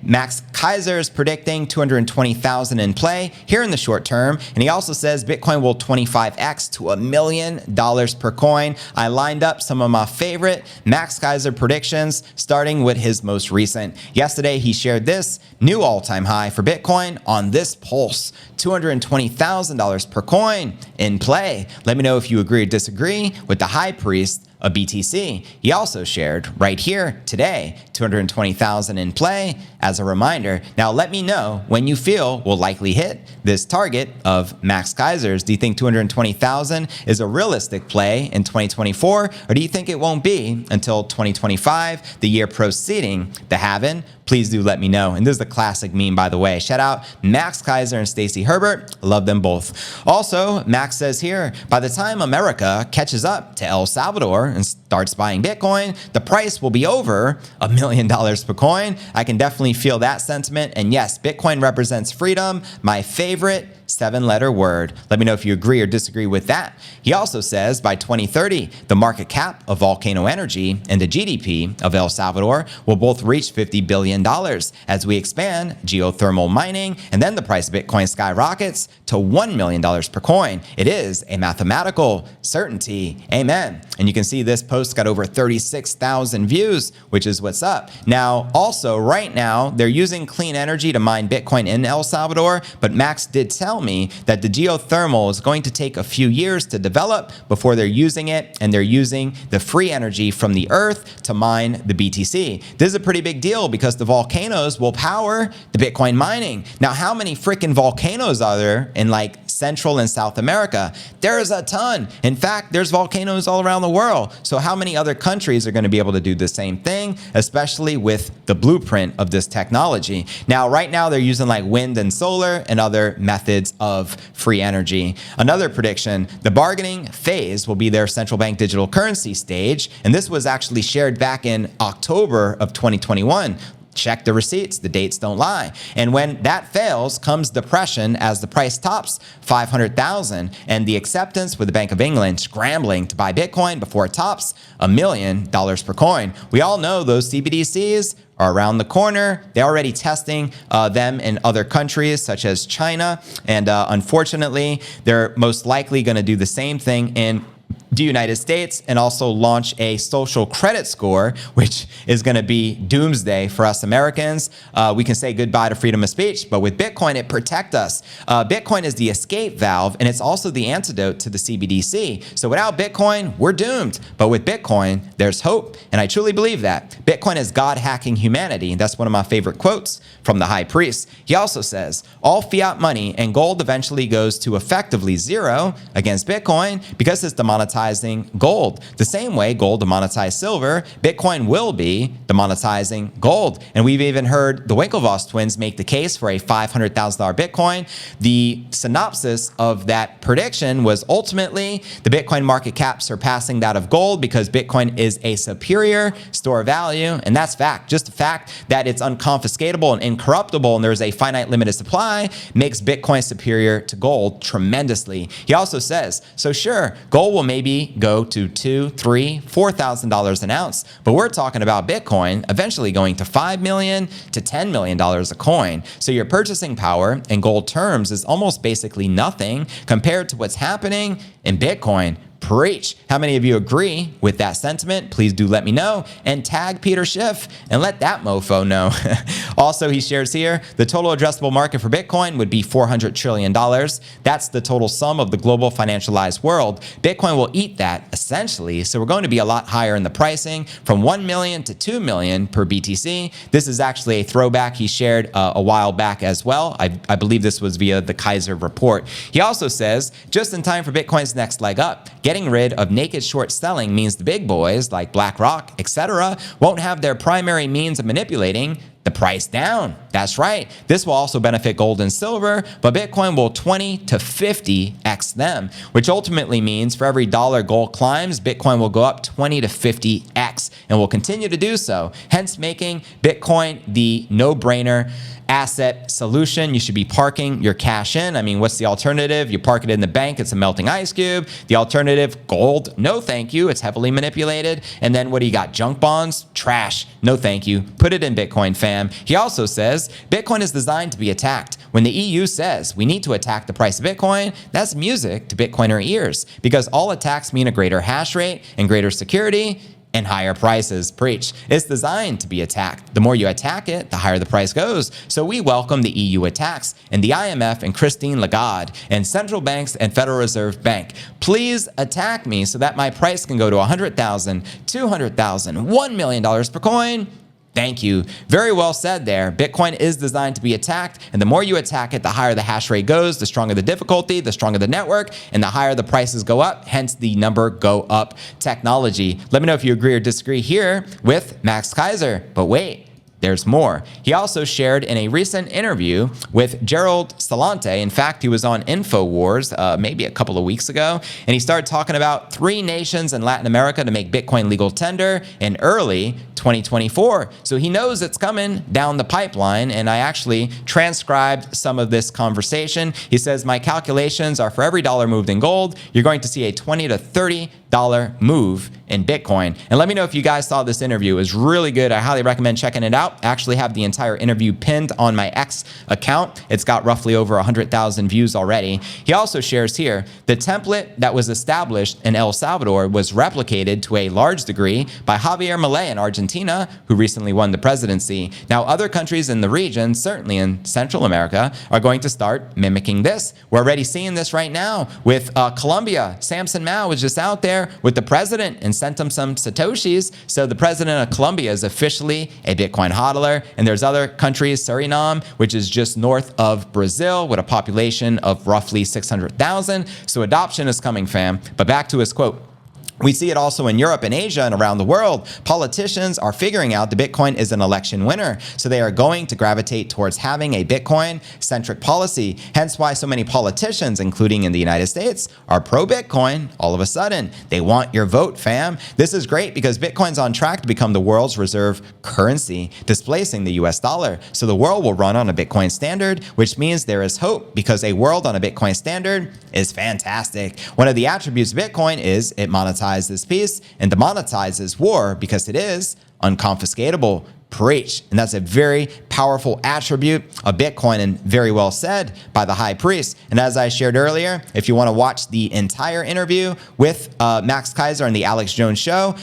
Max Keiser is predicting 220,000 in play here in the short term. And he also says Bitcoin will 25x to $1 million per coin. I lined up some of my favorite Max Keiser predictions, starting with his most recent. Yesterday, he shared this new all-time high for Bitcoin on this pulse, $220,000 per coin in play. Let me know if you agree or disagree with the high priest of BTC. He also shared right here today, 220,000 in play as a reminder. Now let me know when you feel we'll likely hit this target of Max Keiser's. Do you think 220,000 is a realistic play in 2024, or do you think it won't be until 2025, the year preceding the halving? Please do let me know. And this is the classic meme, by the way. Shout out Max Keiser and Stacey Herbert. I love them both. Also, Max says here, by the time America catches up to El Salvador and starts buying Bitcoin, the price will be over $1 million per coin. I can definitely feel that sentiment. And yes, Bitcoin represents freedom, my favorite 7-letter word. Let me know if you agree or disagree with that. He also says by 2030, the market cap of Volcano Energy and the GDP of El Salvador will both reach $50 billion as we expand geothermal mining, and then the price of Bitcoin skyrockets to $1 million per coin. It is a mathematical certainty. Amen. And you can see this post got over 36,000 views, which is what's up. Now, also right now, they're using clean energy to mine Bitcoin in El Salvador, but Max did tell me that the geothermal is going to take a few years to develop before they're using it, and they're using the free energy from the earth to mine the BTC. This is a pretty big deal because the volcanoes will power the Bitcoin mining. Now, how many freaking volcanoes are there in like Central and South America? There's a ton. In fact, there's volcanoes all around the world. So how many other countries are going to be able to do the same thing, especially with the blueprint of this technology? Now, right now, they're using like wind and solar and other methods of free energy. Another prediction, the bargaining phase will be their central bank digital currency stage. And this was actually shared back in October of 2021. Check the receipts, the dates don't lie. And when that fails, comes depression as the price tops 500,000 and the acceptance with the Bank of England scrambling to buy Bitcoin before it tops $1 million per coin. We all know those CBDCs are around the corner. They're already testing them in other countries such as China. And unfortunately, they're most likely going to do the same thing in the United States and also launch a social credit score, which is going to be doomsday for us Americans. We can say goodbye to freedom of speech, but with Bitcoin, it protects us. Bitcoin is the escape valve, and it's also the antidote to the CBDC. So without Bitcoin, we're doomed. But with Bitcoin, there's hope, and I truly believe that. Bitcoin is God hacking humanity. That's one of my favorite quotes from the high priest. He also says, all fiat money and gold eventually goes to effectively zero against Bitcoin because it's demonetizing gold. The same way gold demonetized silver, Bitcoin will be demonetizing gold. And we've even heard the Winklevoss twins make the case for a $500,000 Bitcoin. The synopsis of that prediction was ultimately the Bitcoin market cap surpassing that of gold because Bitcoin is a superior store of value. And that's fact. Just the fact that it's unconfiscatable and incorruptible and there's a finite limited supply makes Bitcoin superior to gold tremendously. He also says, so sure, gold will maybe go to $2,000, $3,000, $4,000 an ounce, but we're talking about Bitcoin eventually going to $5 million to $10 million a coin. So your purchasing power in gold terms is almost basically nothing compared to what's happening in Bitcoin. Preach. How many of you agree with that sentiment? Please do let me know and tag Peter Schiff and let that mofo know. Also, he shares here, the total addressable market for Bitcoin would be $400 trillion. That's the total sum of the global financialized world. Bitcoin will eat that essentially. So we're going to be a lot higher in the pricing from 1 million to 2 million per BTC. This is actually a throwback he shared a while back as well. I believe this was via the Keiser report. He also says, just in time for Bitcoin's next leg up, getting rid of naked short selling means the big boys like BlackRock, etc., won't have their primary means of manipulating the price down. That's right. This will also benefit gold and silver, but Bitcoin will 20 to 50x them, which ultimately means for every dollar gold climbs, Bitcoin will go up 20 to 50x and will continue to do so, hence making Bitcoin the no-brainer asset solution. You should be parking your cash in. I mean, what's the alternative? You park it in the bank, it's a melting ice cube. The alternative, gold, no thank you. It's heavily manipulated. And then what do you got? Junk bonds? Trash. No thank you. Put it in Bitcoin, fam. fam. He also says Bitcoin is designed to be attacked. When the EU says we need to attack the price of Bitcoin, that's music to Bitcoiner ears, because all attacks mean a greater hash rate and greater security and higher prices. Preach. It's designed to be attacked. The more you attack it, the higher the price goes. So we welcome the EU attacks and the IMF and Christine Lagarde and central banks and Federal Reserve Bank. Please attack me so that my price can go to $100,000, $200,000, $1 million per coin. Thank you. Very well said there. Bitcoin is designed to be attacked, and the more you attack it, the higher the hash rate goes, the stronger the difficulty, the stronger the network, and the higher the prices go up, hence the number go up technology. Let me know if you agree or disagree here with Max Keiser. But wait, there's more. He also shared in a recent interview with Gerald Salante. In fact, he was on InfoWars maybe a couple of weeks ago, and he started talking about 3 nations in Latin America to make Bitcoin legal tender in early 2024. So he knows it's coming down the pipeline, and I actually transcribed some of this conversation. He says, my calculations are for every dollar moved in gold, you're going to see a $20 to $30 move in Bitcoin. And let me know if you guys saw this interview. It was really good. I highly recommend checking it out. I actually have the entire interview pinned on my X account. It's got roughly over 100,000 views already. He also shares here, the template that was established in El Salvador was replicated to a large degree by Javier Milei in Argentina, who recently won the presidency. Now, other countries in the region, certainly in Central America, are going to start mimicking this. We're already seeing this right now with Colombia. Samson Mao was just out there with the president and sent him some Satoshis. So the president of Colombia is officially a Bitcoin hodler. And there's other countries, Suriname, which is just north of Brazil with a population of roughly 600,000. So adoption is coming, fam. But back to his quote. We see it also in Europe and Asia and around the world. Politicians are figuring out the Bitcoin is an election winner, so they are going to gravitate towards having a Bitcoin-centric policy. Hence why so many politicians, including in the United States, are pro-Bitcoin all of a sudden. They want your vote, fam. This is great because Bitcoin's on track to become the world's reserve currency, displacing the US dollar. So the world will run on a Bitcoin standard, which means there is hope because a world on a Bitcoin standard is fantastic. One of the attributes of Bitcoin is it monetizes this piece and demonetizes war because it is unconfiscatable. Preach. And that's a very powerful attribute of Bitcoin, and very well said by the high priest. And as I shared earlier, if you want to watch the entire interview with Max Keiser on the Alex Jones Show,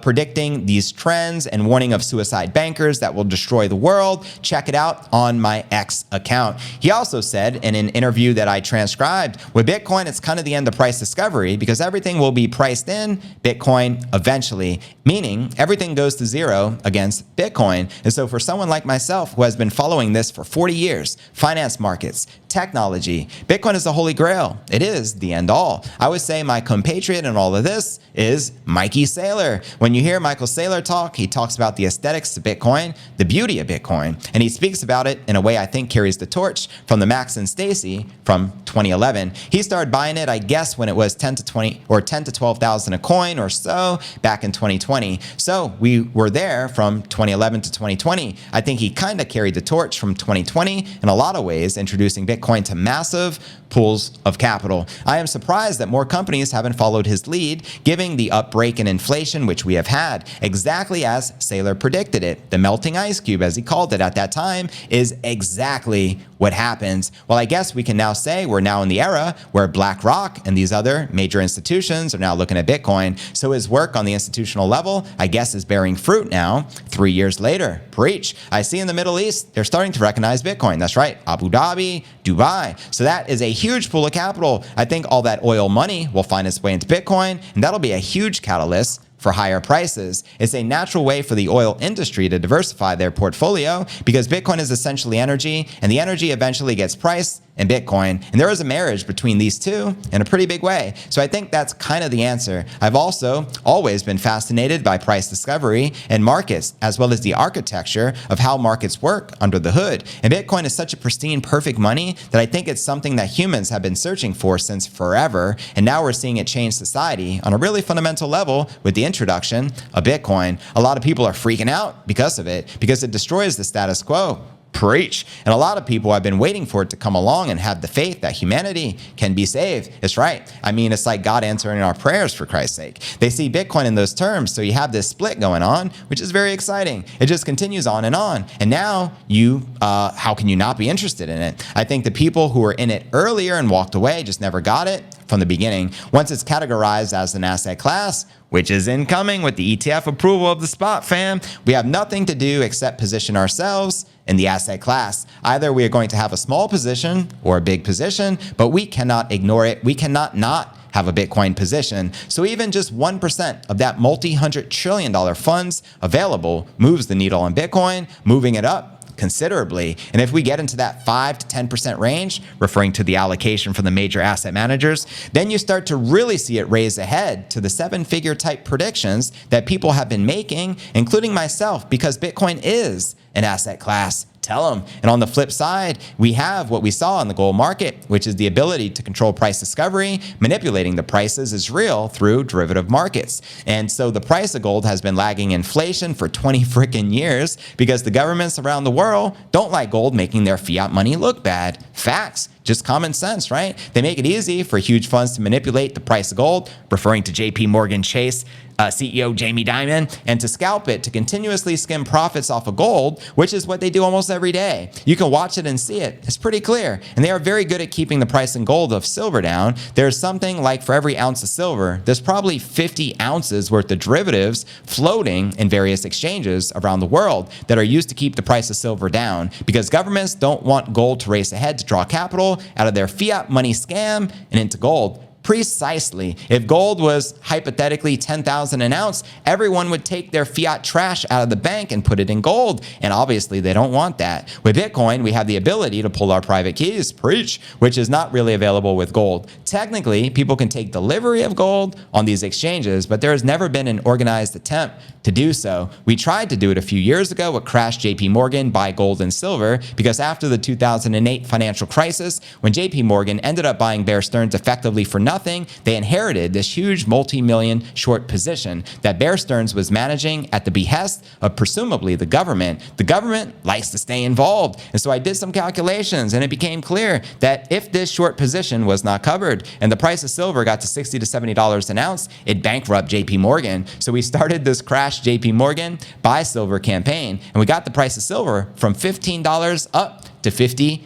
predicting these trends and warning of suicide bankers that will destroy the world, check it out on my X account. He also said in an interview that I transcribed, with Bitcoin, it's kind of the end of price discovery because everything will be priced in Bitcoin eventually, meaning everything goes to zero against Bitcoin. And so for someone like myself who has been following this for 40 years, finance markets, technology, Bitcoin is the holy grail. It is the end all. I would say my compatriot in all of this is Mikey Saylor. When you hear Michael Saylor talk, he talks about the aesthetics of Bitcoin, the beauty of Bitcoin, and he speaks about it in a way I think carries the torch from the Max and Stacy from 2011. He started buying it, I guess, when it was 10 to 12,000 a coin or so back in 2020. So we were there from 2011 to 2020. I think he kind of carried the torch from 2020 in a lot of ways, introducing Bitcoin to massive pools of capital. I am surprised that more companies haven't followed his lead, giving the upbreak in inflation which we have had, exactly as Saylor predicted it. The melting ice cube, as he called it at that time, is exactly what happens. Well, I guess we can now say we're now in the era where BlackRock and these other major institutions are now looking at Bitcoin. So his work on the institutional level, I guess, is bearing fruit now, 3 years later. Preach. I see in the Middle East, they're starting to recognize Bitcoin. That's right. Abu Dhabi, Dubai. So that is a huge pool of capital. I think all that oil money will find its way into Bitcoin, and that'll be a huge catalyst for higher prices. It's a natural way for the oil industry to diversify their portfolio because Bitcoin is essentially energy, and the energy eventually gets priced in Bitcoin. And there is a marriage between these two in a pretty big way. So I think that's kind of the answer. I've also always been fascinated by price discovery and markets, as well as the architecture of how markets work under the hood. And Bitcoin is such a pristine, perfect money that I think it's something that humans have been searching for since forever. And now we're seeing it change society on a really fundamental level with the introduction of Bitcoin. A lot of people are freaking out because of it, because it destroys the status quo. Preach. And a lot of people have been waiting for it to come along and have the faith that humanity can be saved. It's right. I mean, it's like God answering our prayers, for Christ's sake. They see Bitcoin in those terms. So you have this split going on, which is very exciting. It just continues on. And now how can you not be interested in it? I think the people who were in it earlier and walked away just never got it from the beginning. Once it's categorized as an asset class, which is incoming with the ETF approval of the spot, fam, we have nothing to do except position ourselves in the asset class. Either we are going to have a small position or a big position, but we cannot ignore it. We cannot not have a Bitcoin position. So even just 1% of that multi-hundred trillion dollar funds available moves the needle on Bitcoin, moving it up considerably. And if we get into that 5 to 10% range, referring to the allocation from the major asset managers, then you start to really see it raise ahead to the 7-figure type predictions that people have been making, including myself, because Bitcoin is an asset class. Tell them. And on the flip side, we have what we saw in the gold market, which is the ability to control price discovery. Manipulating the prices is real through derivative markets. And so the price of gold has been lagging inflation for 20 freaking years because the governments around the world don't like gold making their fiat money look bad. Facts. Just common sense, right? They make it easy for huge funds to manipulate the price of gold, referring to JP Morgan Chase CEO Jamie Dimon, and to scalp it to continuously skim profits off of gold, which is what they do almost every day. You can watch it and see it. It's pretty clear. And they are very good at keeping the price in gold of silver down. There's something like for every ounce of silver, there's probably 50 ounces worth of derivatives floating in various exchanges around the world that are used to keep the price of silver down because governments don't want gold to race ahead to draw capital out of their fiat money scam and into gold. Precisely. If gold was hypothetically 10,000 an ounce, everyone would take their fiat trash out of the bank and put it in gold. And obviously they don't want that. With Bitcoin, we have the ability to pull our private keys, preach, which is not really available with gold. Technically, people can take delivery of gold on these exchanges, but there has never been an organized attempt to do so. We tried to do it a few years ago with Crash JP Morgan, buy gold and silver, because after the 2008 financial crisis, when JP Morgan ended up buying Bear Stearns effectively for nothing, they inherited this huge multi-million short position that Bear Stearns was managing at the behest of presumably the government. The government likes to stay involved. And so I did some calculations and it became clear that if this short position was not covered and the price of silver got to $60 to $70 an ounce, it bankrupt JP Morgan. So we started this Crash JP Morgan buy silver campaign and we got the price of silver from $15 up to $50.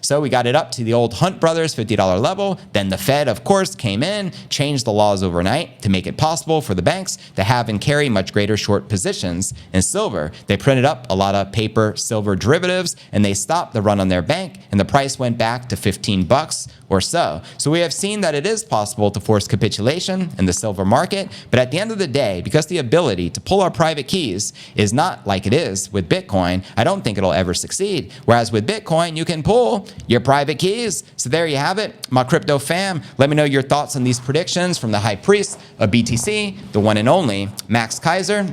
So we got it up to the old Hunt Brothers $50 level. Then the Fed, of course, came in, changed the laws overnight to make it possible for the banks to have and carry much greater short positions in silver. They printed up a lot of paper silver derivatives and they stopped the run on their bank and the price went back to $15 or so. So we have seen that it is possible to force capitulation in the silver market, but at the end of the day, because the ability to pull our private keys is not like it is with Bitcoin, I don't think it'll ever succeed. Whereas with Bitcoin, you can pull your private keys. So there you have it, my crypto fam. Let me know your thoughts on these predictions from the high priest of BTC, the one and only Max Keiser.